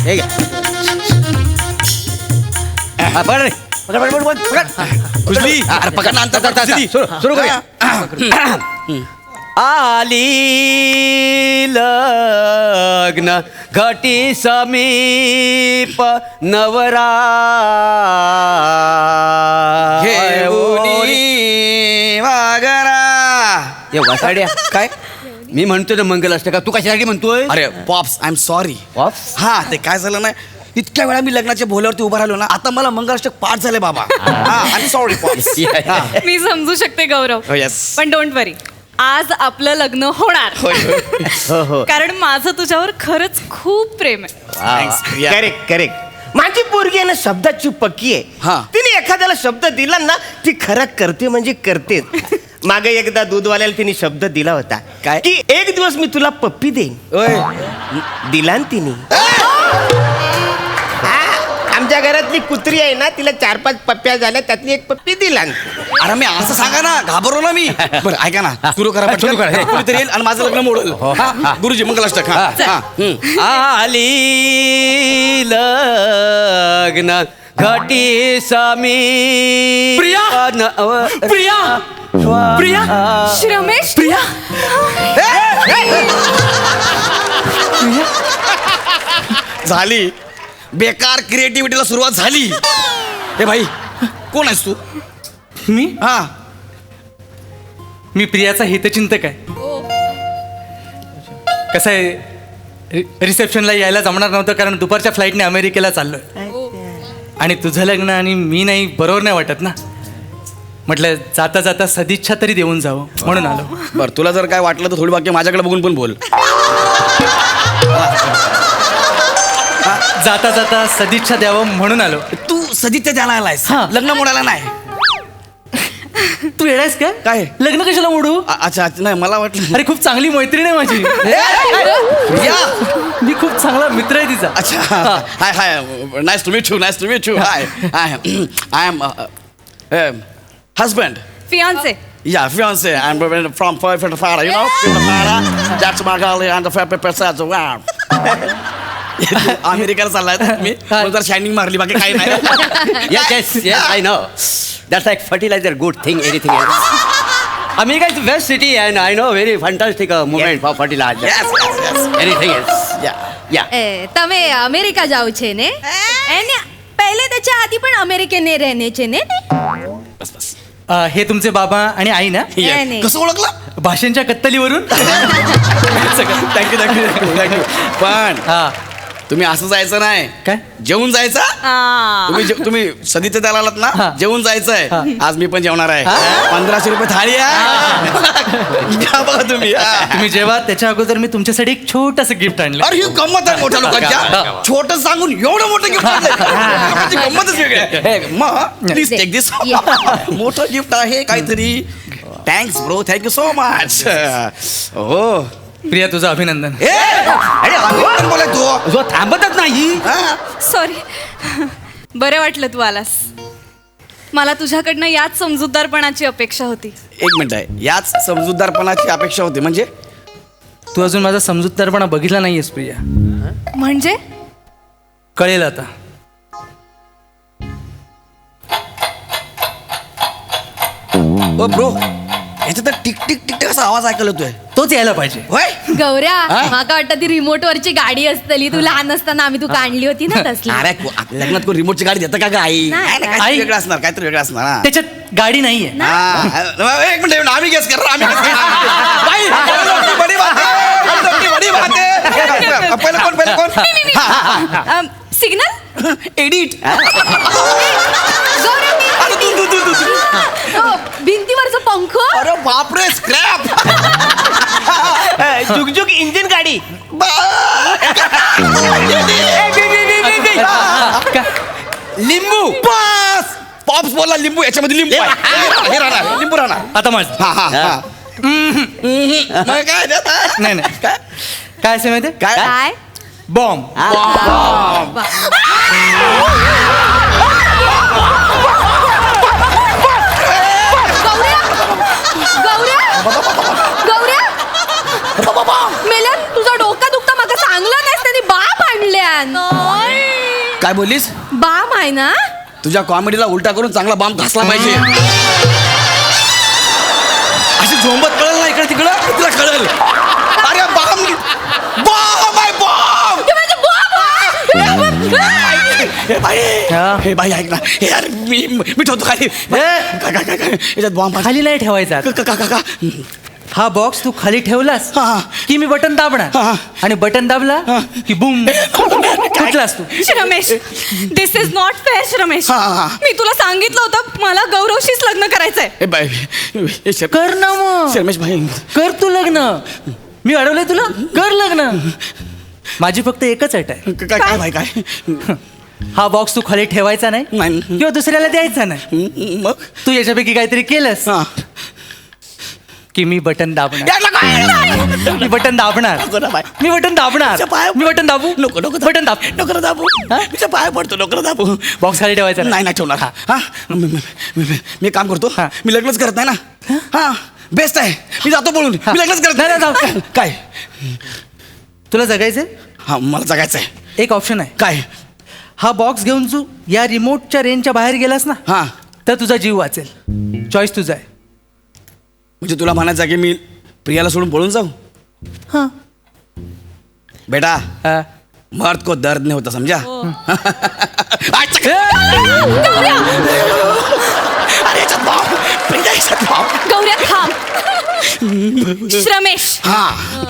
हे घे. हा, पकड रे. पकड. खुजली. अरे पकड ना, अंतर सुरू करूया. आली लग्न घटी समीप नवरा घेऊनी वागरा. ये वसाड्या काय मी म्हणतोय ना मंगलाष्टका, तू कशासाठी म्हणतोय? अरे pops, I am sorry. Pops? हा, ते काय झालं ना, इतक्या वेळा मी लग्नाच्या भोल्यावरती उभा राहिलो ना, आता मला मंगलाष्टक पाठ झाले बाबा. I am sorry pops. मी समजू शकते गौरव, येस. पण डोंट वरी, आज आपलं लग्न होणार. हो हो. कारण माझं तुझ्यावर खरंच खूप प्रेम आहे. Correct correct. माझी पोरगी आहे ना शब्दाची पक्की आहे. हा. तिने एखाद्याला शब्द दिला ना ती खरं करते म्हणजे करतेच. मागे एकदा दूधवाल्याला तिने शब्द दिला होता काय? की एक दिवस मी तुला पप्पी देईन. ओय. दिला ना तिने. आमच्या घरातली कुत्री आहे ना, तिला 4-5 पप्प्या झाल्या, त्यातली एक पप्पी दिला. अरे मी असं सांगा ना, घाबरलो ना मी. बरं ऐका ना, सुरू करा सुरू करा. पटकन. कुणीतरी येईल आणि माझं लग्न मोडल. गुरुजी मंगलाष्टक. आली लग्न घटी समीप प्रिया. रमेश, झाली बेकार क्रिएटिव्हिटीला सुरुवात झाली. हे भाई कोण आहेस तू? मी हा, मी प्रियाचा हितचिंतक आहे. कसं आहे, रिसेप्शनला यायला जमणार नव्हतं कारण दुपारच्या फ्लाईटने अमेरिकेला चाललोय. आणि तुझं लग्न आणि मी नाही, बरोबर नाही वाटत ना. म्हटलं जाता जाता सदिच्छा तरी देऊन जावं म्हणून आलो. बरं तुला जर काय वाटलं तर थोडी वाक्य माझ्याकडे बघून पण बोल. जाता जाता सदिच्छा द्यावं म्हणून आलो. तू सदिच्छा द्यायला आलायस, हा. लग्न मोडायला नाही. तू येडायस का? काय? लग्न कशाला मोडू? अच्छा नाही, मला वाटलं. अरे खूप चांगली मैत्रीण आहे माझी. प्रिया. मी खूप चांगला मित्र आहे तिचा. अच्छा, hi nice to meet you. Hi I am husband. Fiance. Yeah, fiance. I'm from Fara, you know? Fara. That's my girl and the percent. Wow. अमेरिकेला चाललाय मी, जर शायनिंग मारली, बाकी काही नाही. yes I know that's like fertilizer, good thing, anything else. America is the best city and I know very fantastic movement for fertilizer. Yes. Anything else? Yeah. તમે America જાવ છે ને એને પહેલે તો ચાહતી પણ અમેરિકને રહેને છે ને बस. हे तुमचे बाबा आणि आई ना? नाही. कसं ओळखलं? भाषांच्या कत्तलीवरून. थँक्यू. पण हा तुम्ही असं जायचं नाही. काय? जेवून जायचं. आ. तुम्ही सदिच्छा द्यायला आलात हा. ना, जेवून जायचंय. हा. आज मी पण जेवणार आहे. 1500 रुपये थाळी आहे. घ्या बघा तुम्ही. तुम्ही जेव्हा त्याच्या अगोदर मी तुमच्यासाठी एक छोटस गिफ्ट आणलं. अरे ही गंमत आहे मोठ्या लोकांच्या. छोट सांगून एवढं मोठं गिफ्ट लोकांची गंमतच वेगळी आहे. मग प्लीज टेक दिस. मोठं गिफ्ट आहे काहीतरी. Thanks bro, thank you so much. हो. प्रिया तुझं अभिनंदन. अरे अभिनंदन बोलाय तू. जो थांबतच नाही. सॉरी. बरं वाटलं तू आलास. मला तुझ्याकडनं याच समजूतदारपणाची अपेक्षा होती. एक मिनिट आहे, याच समजूतदारपणाची अपेक्षा होती म्हणजे? तू अजून माझा समजूतदारपणा बघितला नाहीयेस प्रिया. म्हणजे कळेल आता. ओ ब्रो, याच्यात तर टिक टिक टिक टिक असा आवाज ऐकला तोय. तोच यायला पाहिजे. होय. गौऱ्या माका वाटतं ती रिमोट वरची गाडी असतली तू लहान असताना आम्ही तू काढली होती ना तसली. अरे लग्नात कोण रिमोटची गाडी देतं का आई? नाही. काहीतरी वेगळं असणार, काहीतरी वेगळं असणार. हा. त्याच्यात गाडी नाहीये. एक मिनिट, आम्ही गेस कर. बाई, बडी बात आहे. बडी बात आहे. पहिलं कोण? सिग्नल. एडिट. भिंतीवरचं पंख. अरे बापरे, स्क्रॅप. जुगजुग इंजिन गाडी. लिंबू. बस. पॉप्स बोलला लिंबू, याच्यामध्ये लिंबू आहे. हे राहणार, लिंबू राहणार. आता माझं. हा. मग काय देता? नाही काय असे माहिती? काय? बॉम्ब. गौऱ्या मेल्यान तुझा डोका दुखता माका सांगलं नाहीस त्यांनी बाप आणल्यान. काय बोललीस? बाम आहे ना? तुझ्या कॉमेडीला उलटा करून चांगला बाम घासला पाहिजे. अशी झोंबत कळल ना इकडे तिकडं तुला कळल. अरे बाम बाम आहे बाम. हे बाई ऐक ना. हे यार मी ठेवतो खाली. काय याच्यात बॉम्ब खाली नाही ठेवायचा. का हा बॉक्स तू खाली ठेवलास हा. की मी बटन दाबणार हा. आणि बटन दाबला की बूम फुटलास तू. Ramesh, this is not fair Ramesh. हा. मी तुला सांगितलं होतं मला गौरवशीच लग्न करायचंय. हे बाई हे कर ना मग. शर्मेश भाई कर तू लग्न. मी अडवलंय तुला. कर लग्न. माझी फक्त एकच अट आहे. काय काय भाई काय हा बॉक्स तू खाली ठेवायचा नाही नाही. किंवा दुसऱ्याला द्यायचा नाही. मग तू याच्यापैकी काहीतरी केलंस हा. की मी बटन दाबणार. यार नको. मी बटन दाबणार. नको ना बाई. मी बटन दाबणार. तुझ्या पाया- मी बटन दाबू. नको नको बटन दाब. नको ना दाबू. हा? तुझ्या पाया पडतो नको ना दाबू. बॉक्स खाली ठेवायचा नाही नाही ठेवणार. हा मी एक काम करतो. हा. मी लग्नच करत नाही ना. हा बेस्ट आहे. मी जातो बोलून. हा. मी लग्नच करत नाही, नाही, जाऊ. काय तुला जगायचंय. हा मला जगायचं आहे. एक ऑप्शन आहे. काय हा बॉक्स घेऊन तू या रिमोटच्या रेंजच्या बाहेर गेलास ना हा तर तुझा जीव वाचेल. चॉईस तुझा आहे. म्हणजे तुला म्हणायचं आहे की मी प्रियाला सोडून पळून जाऊ. हा. बेटा हा. मर्द को दर्द नहीं होता समझा. अरे याच्यात भाव. प्रिया याच्यात भाव. गौऱ्या थांब. रमेश, हा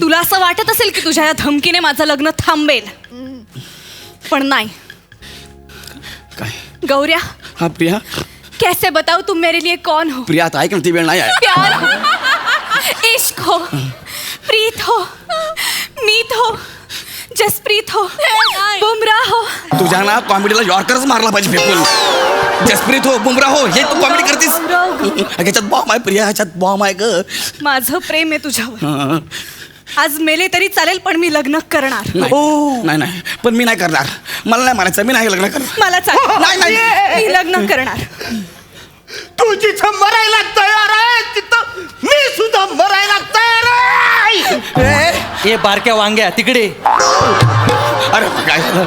तुला असं वाटत असेल की तुझ्या या धमकीने माझं लग्न थांबेल, पण नाही. काय गौऱ्या, हा प्रिया कैसे बताओ तुम मेरे लिए कौन हो? प्रिया आता ऐक ना ती वेळ नाही आहे. प्यार हो, इश्क हो, प्रीत हो, मीत हो, जसप्रीत हो, बुमराह हो. तुझ्या ना कॉमेडीला यॉर्करच मारला पाहिजे फेकून. जसप्रीत हो बुमरा हो हे तू कॉमेडी करतीस. ह्याच्यात बॉम्ब आहे प्रिया. ह्याच्यात बॉम्ब आहे ग. माझं प्रेम आहे तुझ्यावर. हा. आज मेले तरी चालेल पण मी लग्न करणार. नाही नाही पण मी नाही करणार. मला नाही मारायचं. मी नाही लग्न करणार. मला चालेल. नाही, नाही. मी लग्न करणार. तू जिथं मरायला तयार आहे तिथं मी सुद्धा मरायला तयार आहे. ए बारक्या वांग्या तिकडे. अरे काय झालं?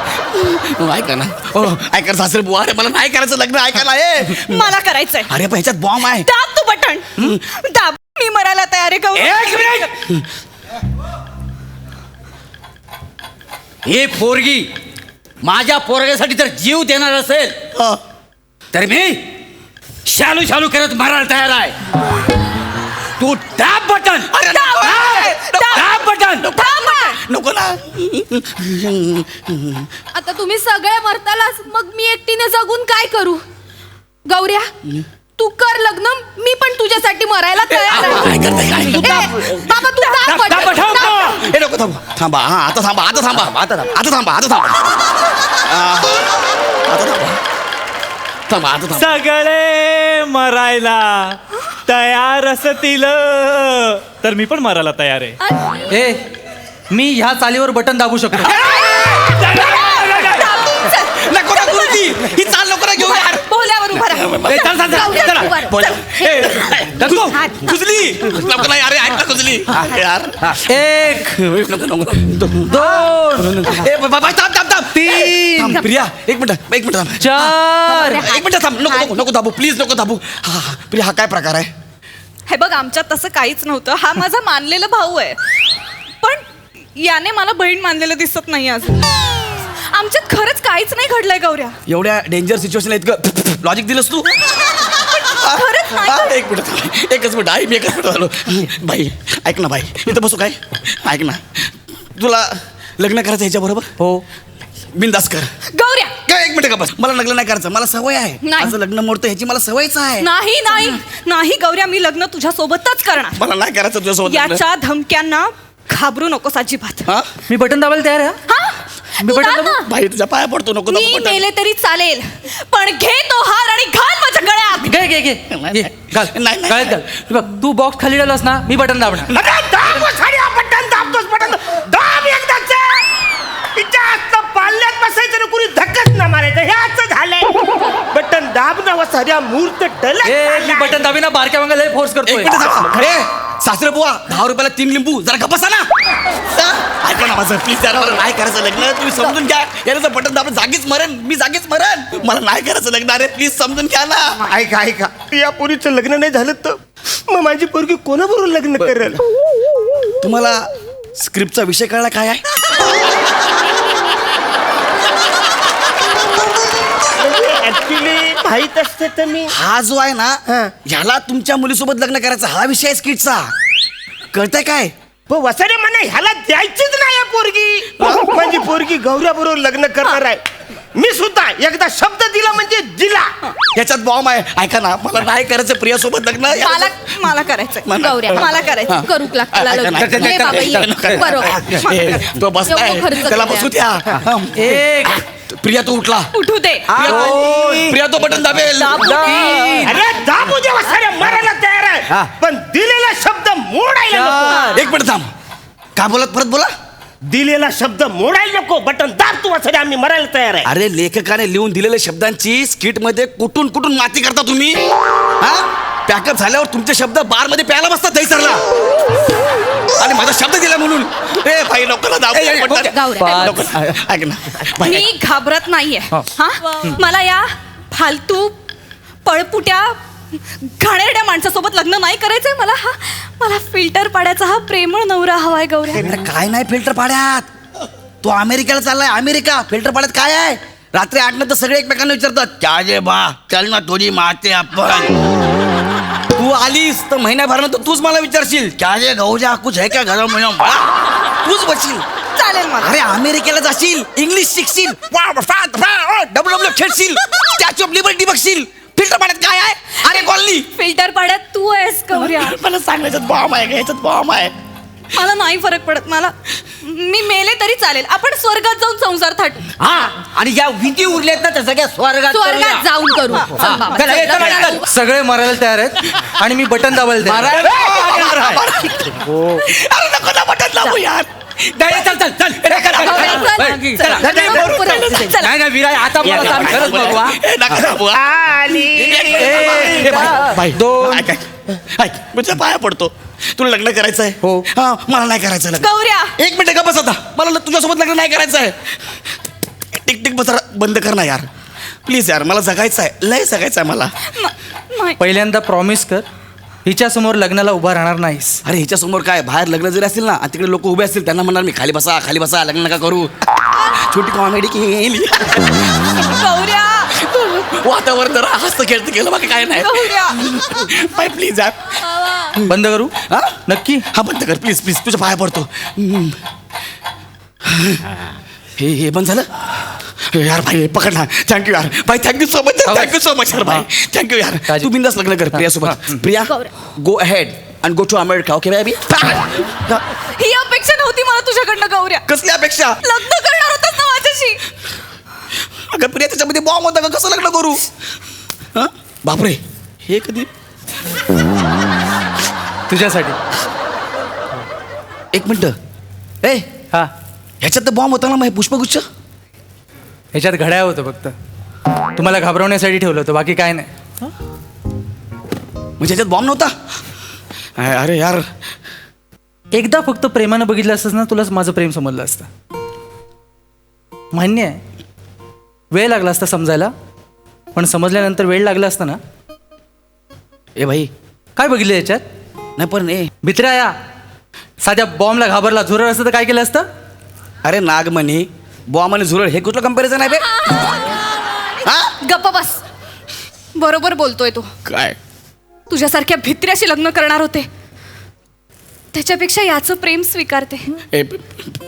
ऐका ना. ऐका सासरे बुवा. अरे मला नाही करायचं लग्न. ऐकायला आहे. मला करायचंय. अरे पण ह्याच्यात बॉम्ब आहे. दाब तू बटन. दाब. मी मरायला तयार आहे गौरी. एक मिनिट. ही पोरगी माझ्या पोरग्यासाठी जर जीव देणार असेल तर मी शालू शालू करत मारायला तयार आहे. तू दाब बटन. अरे दाब. दाब बटन. दाब बटन. नको ना. आता तुम्ही सगळे मरतालाच मग मी एकटीने जगून काय करू? गौऱ्या, तू कर लग्न. मी पण तुझ्यासाठी मरायला तयार आहे. काय करते काय? ए, बाबा तू दाब बटन. दाब बटन. दाब. हे नको थांबा. थांबा. हा आता थांबा. आता थांबा. आता थांबा. आता थांबा. आता थांबा. आता थांबा. थांबा. आता थांबा. सगळे मरायला तयार असतील तर मी पण मरायला तयार आहे. ए मी ह्या चालीवर बटन दाबू शकतो. नको ना गुरुजी. ही चाल नको ना घेऊ यार. बोल्यावर उभा राहा. ए, चल, चल, चल, गौऱ्या, चला. तू वर. बोल. चल. ए, नको. कुजली. नको ना अरे ऐक ना कुजली. यार एक नको नको. दोन ए बाबा थांब थांब थांब. तीन थांब प्रिया. एक मिनिट थांब. चार. एक मिनिट थांब. नको नको नको दाबू प्लीज नको दाबू. हा प्रिया हा काय प्रकार आहे? हे बघ, आमच्यात तसं काहीच नव्हतं. हा माझा मानलेला भाऊ आहे, पण याने मला बहीण मानलेलं दिसत नाही अजून. आमच्यात खरंच काहीच नाही घडलंय गौऱ्या. एवढ्या डेंजर सिच्युएशनला इतकं लॉजिक दिलंस तू. खरंच नाही. हा, एक मिनिट थांब. एकच मिनिट आई मी एकच मिनिट झालो. बाई ऐक ना बाई इथं बसू काय? ऐक ना तुला लग्न करायचं ह्याच्याबरोबर हो. बिंदास कर. गौऱ्या, काय एक मिनिट का बस. मला लग्न नाही करायचं. मला सवय आहे. नाही. माझं लग्न मोडतं ह्याची मला सवयच आहे. नाही नाही नाही गौऱ्या, मी लग्न तुझ्या सोबतच करणार. मला नाही करायचं तुझ्यासोबत लग्न. याच्या धमक्यांना घाबरू नकोस अजिबात. हा मी बटन दाबायला तयार आहे. हा? मी तू बटन दाब ना. बाई तुझ्या पाया पडतो नको मी नको पटकन. मेले तरी चालेल, पण घे तो हार आणि घाल माझ्या गळ्यात. घे घे घे नाही, घे. घाल नाही, नाही. गळ्यात घाल. हे बघ तू बॉक्स खाली डालास ना मी बटन दाबणार. अरे दाब साड्या बटन दाबतोस बटन दाब एकदाच. तिच्या आतलं पाल्यात बसायचं ना कुणी धक्कच ना मारायचं. हे असं झालंय. बटन दाब ना साध्या मूर्त ए मी बटन दाबीना बारक्या वांगा लय फोर्स एक करतोय. मिनिट थांबा. ए सासरे बुवा 10 रुपयाला 3 लिंबू जरा गप्प बसा ना. ऐका ना माझं प्लीज यार मला नाही करायचं लग्न तुम्ही समजून घ्या याचं बटन दाबून जागीच मरण मी जागीच मरण मला नाही करायचं लग्न अरे प्लीज समजून घ्या ना ऐका ऐका या पोरीचं लग्न नाही झालं तर मग माझी पोरगी कोणाबरोबर लग्न करेल? तुम्हाला स्क्रिप्टचा विषय कळला काय आहे ऍक्च्युली माहित असते तर मी हा जो आहे ना हा. ह्याला तुमच्या मुलीसोबत लग्न करायचा हा विषय आहे स्किटचा कळतंय काय पण वसारे म्हणा ह्याला द्यायचीच नाही आहे पोरगी माझी पोरगी गौऱ्या बरोबर लग्न करणार आहे मी सुद्धा एकदा शब्द दिला म्हणजे दिला. याच्यात बॉम्ब आहे ऐका ना मला नाही करायचं प्रियासोबत लग्न मला करायचंय मला- गौऱ्या मला करायचं करू लागला ऐका ना, लग्न. ये बाबा, ये. बरोबर. तो बसलाय एवढं खर्च त्याला करूया. बसू द्या प्रिया तो उठला उठू दे प्रिया तो बटन दाबेल अरे दाबू दे वसारे मरायला तयार आहे पण दिलेला शब्द मोडायला नको. एक मिनिट थांब काय बोलत परत बोला दिलेला शब्द मोडायला नको बटन दाब तू वसारे आम्ही मरायला तयार आहे. अरे लेखकाने लिहून दिलेल्या शब्दांची स्किट मध्ये कुठून कुठून माती करता तुम्ही हा पॅकअप झाल्यावर तुमचे शब्द बार मध्ये प्यायला बसतात दहीसरला आणि माझा शब्द दिला म्हणून ए भाई लोकांना दाबू बटन. गौऱ्या. नको. ऐक ना बाई, मी घाबरत नाहीये हा मला या फालतू पळपुट्या घाणेरड्या माणसासोबत लग्न नाही करायचंय मला फिल्टर पाड्याचा हा प्रेमळ नवरा हवाय गौऱ्या. अरे काय नाही फिल्टर पाड्यात तो अमेरिकेला चाललाय अमेरिका फिल्टर पाड्यात काय आहे रात्री 8 नंतर सगळे एकमेकांना विचारतात क्या जे बा चल ना तुझी माते आपण तू आलीस तर महिन्याभरानंतर तूच मला विचारशील क्या जे गौजा कुछ है क्या घरा म्हणून तूच बसशील चालेल मला अरे अमेरिकेला जाशील इंग्लिश शिकशील डब्ल्यू खेळशील स्टॅच्यू ऑफ लिबर्टी बघशील फिल्टर पाड्यात काय आहे अरे कॉलनी फिल्टर पाड्यात तू आहेस गौऱ्या. मला सांग याच्यात बॉम्ब आहे का याच्यात बॉम्ब आहे मला नाही फरक पडत मला मी मेले तरी चालेल आपण स्वर्गात जाऊन संसार थाटू. हा आणि ज्या विधी उरल्यात ना त्या सगळ्या स्वर्गात स्वर्गात करूया. जाऊन करू चल बाबा. चला, ये, चला, चला. सगळे मरायला तयार आहेत आणि मी बटन दाबायला तयार आहे. अरे नको ना बटन दाबू यार नाही, चल चल चल चला. चला. चला. नाही नाही विराय आता मला सांग, खरंच बघू हा. ए, नका दाबू, हा. आली ए, बाई, ऐक, ऐक, मी तुझ्या पाया पडतो तुला लग्न करायचं आहे हो. हा मला नाही करायचं लग्न गौऱ्या एक मिनिट का बस आता मला तुझ्यासोबत लग्न नाही करायचं आहे टिक टिक बस बंद कर ना यार प्लीज यार मला जगायचं आहे लय जगायचं आहे मला नाही पहिल्यांदा प्रॉमिस कर हिच्या समोर लग्नाला उभा राहणार नाहीस अरे हिच्या समोर काय बाहेर लग्न जरी असतील ना आणि तिकडे लोक उभे असतील त्यांना म्हणणार मी खाली बसा लग्न नका करू छोटी कॉमेडी केली गौऱ्या वातावरण जरा हस्त खेळत गेलं बाकी काय नाही गौऱ्या बाय प्लीज यार बंद करू हा नक्की हा बंद कर प्लीज प्लीज तुझ्या पाया पडतो हे बंद झालं यार भाई पकड ना थँक्यू यार भाई थँक्यू सो मच यार भाई थँक्यू यार काळजी. तू बिंदास लग्न कर प्रिया सोबत Priya go ahead and go to America okay baby ही अपेक्षा नव्हती मला तुझ्याकडनं गौऱ्या कसली अपेक्षा लग्न करणार होतास ना माझ्याशी. अगं प्रिया त्याच्यामध्ये बॉम्ब होता का कसं लग्न करू हा बापरे हे कधी तुझ्यासाठी एक मिनिट ए हा ह्याच्यात तर बॉम्ब होता ना मग हे पुष्पगुच्छ ह्याच्यात घड्याळ होतं फक्त तुम्हाला घाबरवण्यासाठी ठेवलं होतं बाकी काय नाही म्हणजे ह्याच्यात बॉम्ब नव्हता अरे यार एकदा फक्त प्रेमानं बघितलं असतंस ना तुलाच माझं प्रेम समजलं असतं मान्य आहे वेळ लागला असता समजायला पण समजल्यानंतर वेळ लागला असता ना ए भाई काय बघितलं याच्यात नाही पण ए भित्र्या साध्या बॉम्बला घाबरला झुरळ असतं तर काय केलं असतं अरे नागमणी बॉम्ब आणि झुरळ हे कुठलं कंपॅरिझन आहे बे हा गप्प बस बरोबर बोलतोय तो काय तुझ्यासारख्या भित्र्याशी लग्न करणार होते त्याच्यापेक्षा याचं प्रेम स्वीकारते. ए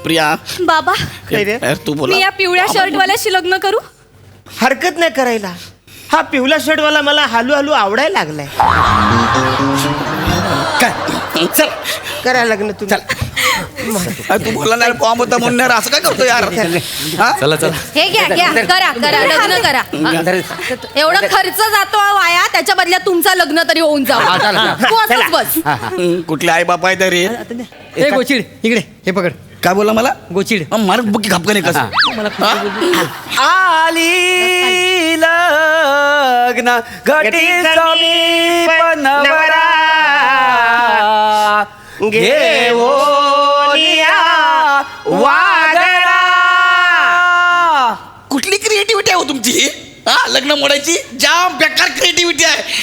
प्रिया बाबा काय रे? यार तू बोला मी या पिवळ्या शर्टवाल्याशी लग्न करू. हरकत नाही करायला हा पिवला शर्टवाला मला हालू हालू आवडायला लागलाय काय चल करा लग्न तुम्ही अरे तू बोला नाही बॉम्ब होता म्हणून यार असं काय करतो यार हा? चला चला हे घ्या करा लग्न करा एवढा खर्च जातो हा वाया त्याच्या बदल्यात तुमचं लग्न तरी होऊन जाऊ तू असंच बस कुठले आई बाप आहे तर रे ए गोचिड इकडे हे पकड काय बोला मला गोचिड मार बुकी खापका कसं आली लग्न घटी नवरा घेऊन या वा तुमची हा लग्न मोडायची जाम बेकार क्रिएटिव्हिटी आहे